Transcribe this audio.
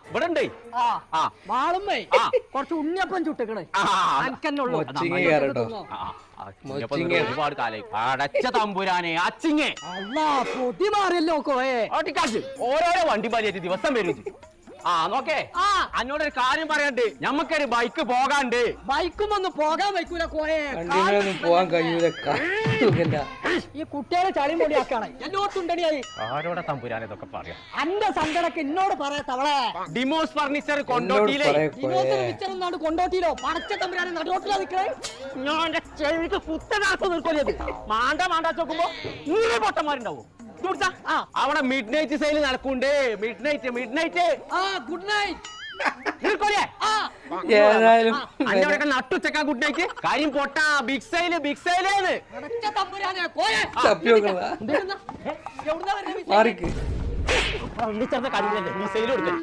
ഇവിടെ ഉണ്ട് വാളുമ്മേ കുറച്ച് ഉണ്ണിയപ്പം ചുട്ടിക്കണേ ഒരുപാട് കാലായി അടച്ച തമ്പുരാനെ അച്ചിങ്ങേ അല്ലാ പൊതി മാറിയല്ലോ കോയെ ഓരോരോ വണ്ടി പാലിയേറ്റ് ദിവസം വരും നോക്കേ എന്നോടൊരു കാര്യം പറയണ്ട് ഞമ്മക്കൊരു ബൈക്ക് പോകാണ്ട് ബൈക്കും ഒന്ന് പോകാൻ വയ്ക്കൂല കോയെ പോകാൻ കഴിയൂല ഈ കുട്ടികളെ ചളി പൊടിയാക്കാണ് എന്നോട്ടുണ്ടടിയായി ആരോടെ തമ്പുരാൻ ഇതൊക്കെ പറയാം അന്റെ സങ്കടക്ക് എന്നോട് പറയത്തവളെ ഡിമോസ് ഫർണിച്ചർ കൊണ്ടോട്ടിയിലെ വിച്ചറൊന്നാണ് കൊണ്ടോട്ടിയിലോ പടച്ച തമ്പുരാനെ നടുവോട്ടിലാ നിൽക്കണേ ഞാൻ ചെവിക്ക് കുത്തനാത്ത് നിൽക്കൊല്ലത് മാണ്ട ചോക്കുമ്പോ നൂറ് പൊട്ടന്മാരുണ്ടാവും അവിടെ മിഡ് നൈറ്റ് സെയിൽ നടക്കുന്നുണ്ട് മിഡ് നൈറ്റ് ഗുഡ് നൈറ്റ് നട്ടുച്ചക്കാ ഗുഡ് നൈറ്റ് കാര്യം പൊട്ട ബിഗ് സെയില് മാറിക്ക് കണ്ടില്ലേ